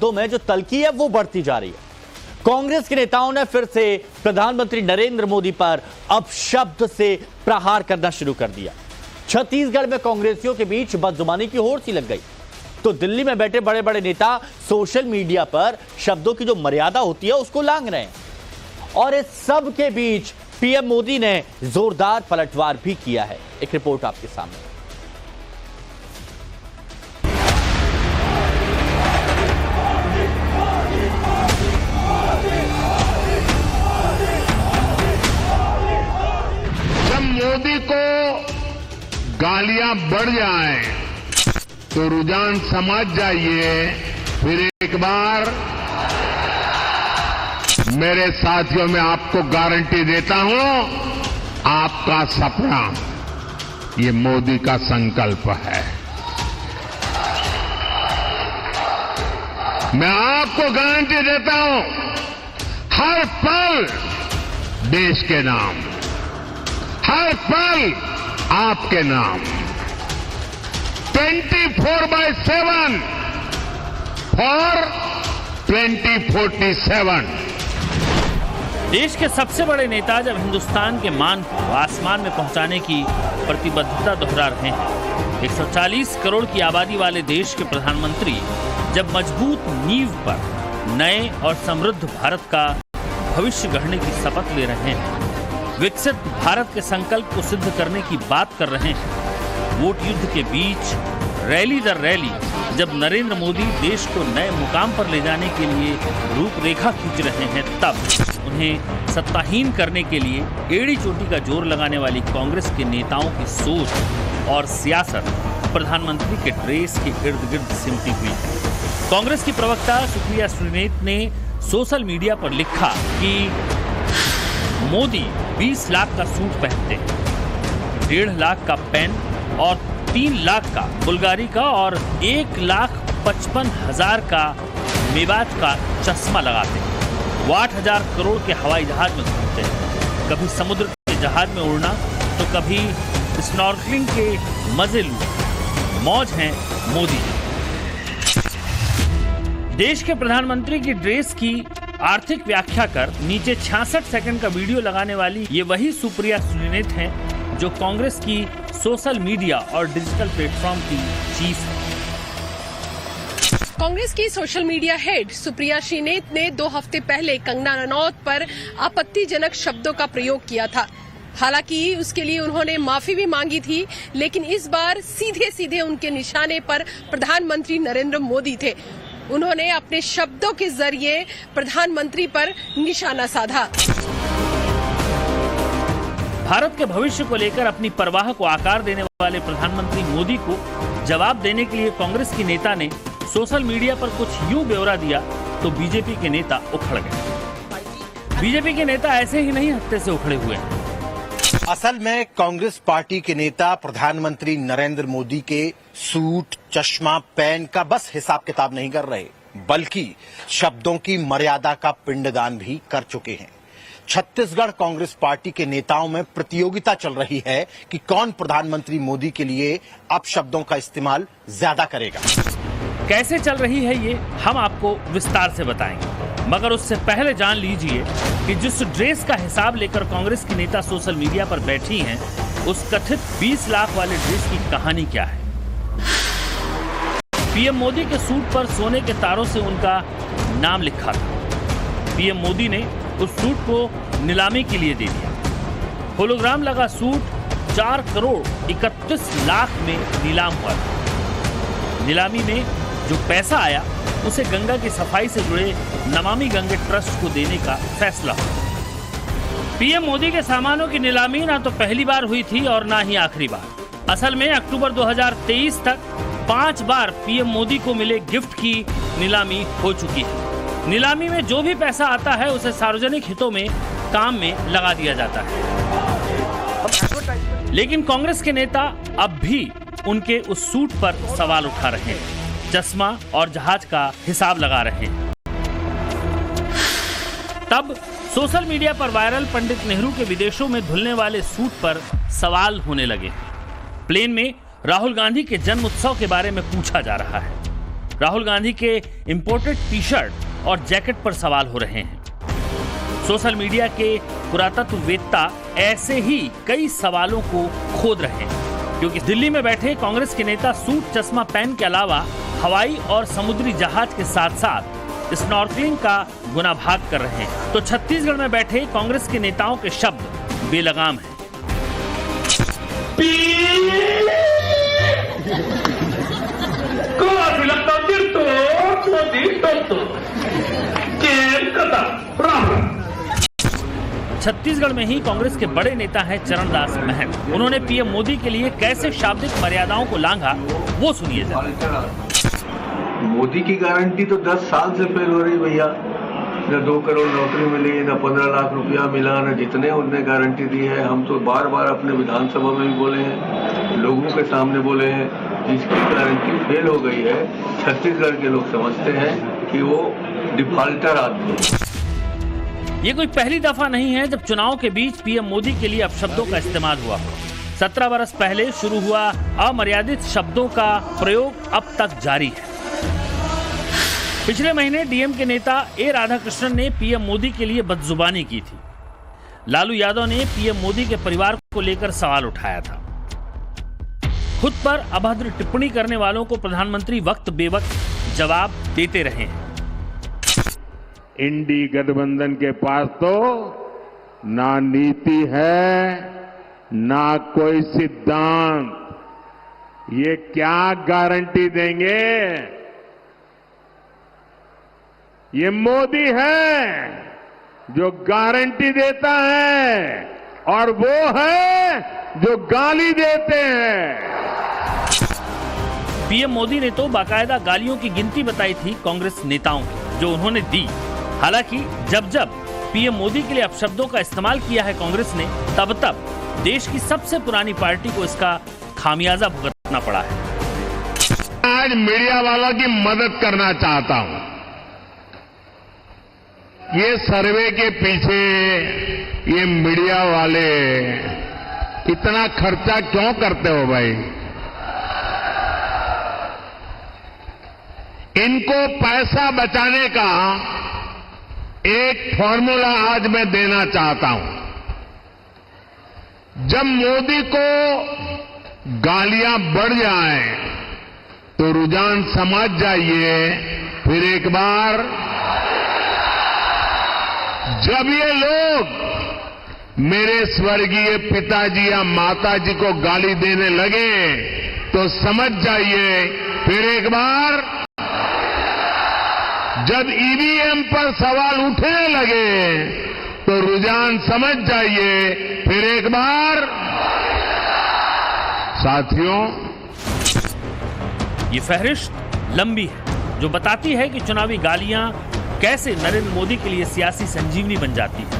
शब्दों में जो तल्खी है वो बढ़ती जा रही है। कांग्रेस के नेताओं ने फिर से प्रधानमंत्री नरेंद्र मोदी पर अपशब्द से प्रहार करना शुरू कर दिया। छत्तीसगढ़ में कांग्रेसियों के बीच बदजुबानी की होड़ सी लग गई, तो दिल्ली में बैठे बड़े बड़े नेता सोशल मीडिया पर शब्दों की जो मर्यादा होती है उसको लांघ रहे हैं। और इस सब के बीच पीएम मोदी ने जोरदार पलटवार भी किया है। एक रिपोर्ट आपके सामने। जब मोदी को गालियां बढ़ जाए तो रुझान समझ जाइए, फिर एक बार मेरे साथियों मैं आपको गारंटी देता हूं, आपका सपना ये मोदी का संकल्प है। मैं आपको गारंटी देता हूं, हर पल देश के नाम, हर पल आपके नाम, 24/7 फॉर 2047। देश के सबसे बड़े नेता जब हिंदुस्तान के मान को आसमान में पहुंचाने की प्रतिबद्धता दोहरा रहे हैं, 140 करोड़ की आबादी वाले देश के प्रधानमंत्री जब मजबूत नींव पर नए और समृद्ध भारत का भविष्य गढ़ने की शपथ ले रहे हैं, विकसित भारत के संकल्प को सिद्ध करने की बात कर रहे हैं, वोट युद्ध के बीच रैली दर रैली जब नरेंद्र मोदी देश को नए मुकाम पर ले जाने के लिए रूपरेखा खींच रहे हैं, तब उन्हें सत्ताहीन करने के लिए एड़ी चोटी का जोर लगाने वाली कांग्रेस के नेताओं की सोच और सियासत प्रधानमंत्री के ड्रेस के इर्द गिर्द सिमटी हुई है। कांग्रेस की प्रवक्ता सुप्रिया श्रीनेत ने सोशल मीडिया पर लिखा कि मोदी 20 लाख का सूट पहनते हैं, 1.5 लाख का पेन और 3 लाख का बुल्गारी का और 1,55,000 का मेवात का चश्मा लगाते हैं। वो 8,000 करोड़ के हवाई जहाज में घूमते हैं, कभी समुद्र के जहाज में उड़ना तो कभी स्नॉर्कलिंग के मजे लूटे। मौज हैं मोदी। देश के प्रधानमंत्री की ड्रेस की आर्थिक व्याख्या कर नीचे 66 सेकंड का वीडियो लगाने वाली ये वही सुप्रिया श्रीनेत हैं जो कांग्रेस की सोशल मीडिया और डिजिटल प्लेटफॉर्म की चीफ है। कांग्रेस की social media head Supriya Shrinate ने 2 हफ्ते पहले कंगना रनौत पर आपत्तिजनक शब्दों का प्रयोग किया था। हालांकि उसके लिए उन्होंने माफी भी मांगी थी, लेकिन इस बार सीधे सीधे उनके निशाने पर प्रधानमंत्री नरेंद्र मोदी थे। उन्होंने अपने शब्दों के जरिए प्रधानमंत्री पर निशाना साधा। भारत के भविष्य को लेकर अपनी परवाह को आकार देने वाले प्रधानमंत्री मोदी को जवाब देने के लिए कांग्रेस की नेता ने सोशल मीडिया पर कुछ यूं ब्यौरा दिया तो बीजेपी के नेता उखड़ गए। बीजेपी के नेता ऐसे ही नहीं हत्थे से उखड़े हुए हैं। असल में कांग्रेस पार्टी के नेता प्रधानमंत्री नरेंद्र मोदी के सूट, चश्मा, पेन का बस हिसाब किताब नहीं कर रहे, बल्कि शब्दों की मर्यादा का पिंडदान भी कर चुके हैं। छत्तीसगढ़ कांग्रेस पार्टी के नेताओं में प्रतियोगिता चल रही है कि कौन प्रधानमंत्री मोदी के लिए अपशब्दों का इस्तेमाल ज्यादा करेगा। कैसे चल रही है ये हम आपको विस्तार से बताएंगे, मगर उससे पहले जान लीजिए कि जिस ड्रेस का हिसाब लेकर कांग्रेस की नेता सोशल मीडिया पर बैठी हैं, उस कथित 20 लाख वाले ड्रेस की कहानी क्या है। पीएम मोदी के सूट पर सोने के तारों से उनका नाम लिखा था। पीएम मोदी ने उस सूट को नीलामी के लिए दे दिया। होलोग्राम लगा सूट 4 करोड़ 31 लाख में नीलाम हुआ था। नीलामी में जो पैसा आया उसे गंगा की सफाई से जुड़े नमामि गंगे ट्रस्ट को देने का फैसला हुआ। पीएम मोदी के सामानों की नीलामी ना तो पहली बार हुई थी और ना ही आखिरी बार। असल में अक्टूबर 2023 तक 5 बार पीएम मोदी को मिले गिफ्ट की नीलामी हो चुकी है। नीलामी में जो भी पैसा आता है उसे सार्वजनिक हितों में काम में लगा दिया जाता है। लेकिन कांग्रेस के नेता अब भी उनके उस सूट पर सवाल उठा रहे हैं, चश्मा और जहाज का हिसाब लगा रहे हैं। तब सोशल मीडिया पर वायरल पंडित नेहरू के विदेशों में धुलने वाले सूट पर सवाल होने लगे। प्लेन में राहुल गांधी के जन्म उत्सव के बारे में पूछा जा रहा है। राहुल गांधी के इंपोर्टेड टी शर्ट और जैकेट पर सवाल हो रहे हैं। सोशल मीडिया के पुरातत्ववेत्ता ऐसे ही कई सवालों को खोद रहे हैं, क्योंकि दिल्ली में बैठे कांग्रेस के नेता सूट चश्मा पहन के अलावा हवाई और समुद्री जहाज के साथ साथ स्नॉर्कलिंग का गुनाभाग कर रहे हैं। तो छत्तीसगढ़ में बैठे कांग्रेस के नेताओं के शब्द बेलगाम हैं। छत्तीसगढ़ में ही कांग्रेस के बड़े नेता हैं चरणदास महंत। उन्होंने पीएम मोदी के लिए कैसे शाब्दिक मर्यादाओं को लांघा, वो सुनिए जरा। मोदी की गारंटी तो 10 साल से फेल हो रही भैया। न 2 करोड़ नौकरी मिली, न 15 लाख रुपया मिला, न जितने उनने गारंटी दी है। हम तो बार बार अपने विधानसभा में भी बोले हैं, लोगों के सामने बोले हैं, जिसकी गारंटी फेल हो गई है छत्तीसगढ़ के लोग समझते हैं कि वो डिफॉल्टर आदमी। ये कोई पहली दफा नहीं है जब चुनाव के बीच पीएम मोदी के लिए अपशब्दों का इस्तेमाल हुआ। 17 वर्ष पहले शुरू हुआ अमर्यादित शब्दों का प्रयोग अब तक जारी है। पिछले महीने डीएम के नेता ए राधाकृष्णन ने पीएम मोदी के लिए बदजुबानी की थी। लालू यादव ने पीएम मोदी के परिवार को लेकर सवाल उठाया था। खुद पर अभद्र टिप्पणी करने वालों को प्रधानमंत्री वक्त बेवक्त जवाब देते रहे हैं। इंडी गठबंधन के पास तो ना नीति है ना कोई सिद्धांत। ये क्या गारंटी देंगे? ये मोदी है जो गारंटी देता है और वो है जो गाली देते हैं। पीएम मोदी ने तो बाकायदा गालियों की गिनती बताई थी कांग्रेस नेताओं की, जो उन्होंने दी। हालांकि जब जब पीएम मोदी के लिए अपशब्दों का इस्तेमाल किया है कांग्रेस ने, तब तब देश की सबसे पुरानी पार्टी को इसका खामियाजा भुगतना पड़ा है। आज मीडिया वालों की मदद करना चाहता हूं। ये सर्वे के पीछे ये मीडिया वाले इतना खर्चा क्यों करते हो भाई? इनको पैसा बचाने का एक फॉर्मूला आज मैं देना चाहता हूं। जब मोदी को गालियां बढ़ जाएं तो रुझान समझ जाइए, फिर एक बार जब ये लोग मेरे स्वर्गीय पिताजी या माताजी को गाली देने लगे तो समझ जाइए, फिर एक बार जब ईवीएम पर सवाल उठने लगे तो रुझान समझ जाइए, फिर एक बार। साथियों, ये फहरिस्त लंबी है जो बताती है कि चुनावी गालियां कैसे नरेंद्र मोदी के लिए सियासी संजीवनी बन जाती है।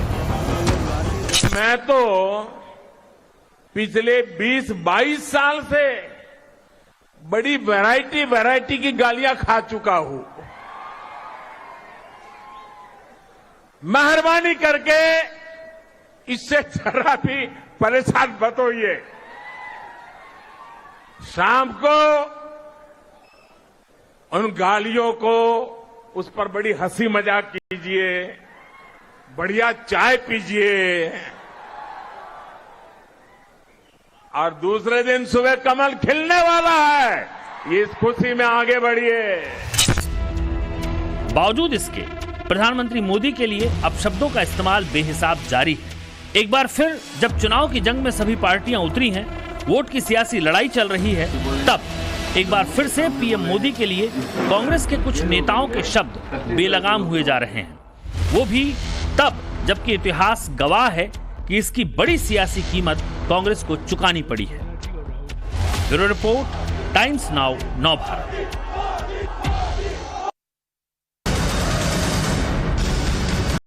मैं तो पिछले 20-22 साल से बड़ी वैरायटी की गालियां खा चुका हूं। मेहरबानी करके इससे जरा भी परेशान मत होइए। शाम को उन गालियों को, उस पर बड़ी हंसी मजाक कीजिए, बढ़िया चाय पीजिए और दूसरे दिन सुबह कमल खिलने वाला है। इस खुशी में आगे बढ़िए। बावजूद इसके प्रधानमंत्री मोदी के लिए अपशब्दों का इस्तेमाल बेहिसाब जारी है। एक बार फिर जब चुनाव की जंग में सभी पार्टियां उतरी हैं, वोट की सियासी लड़ाई चल रही है, तब एक बार फिर से पीएम मोदी के लिए कांग्रेस के कुछ नेताओं के शब्द बेलगाम हुए जा रहे हैं। वो भी तब जबकि इतिहास गवाह है कि इसकी बड़ी सियासी कीमत कांग्रेस को चुकानी पड़ी है। ब्यूरो रिपोर्ट, टाइम्स नाउ, नव भारत।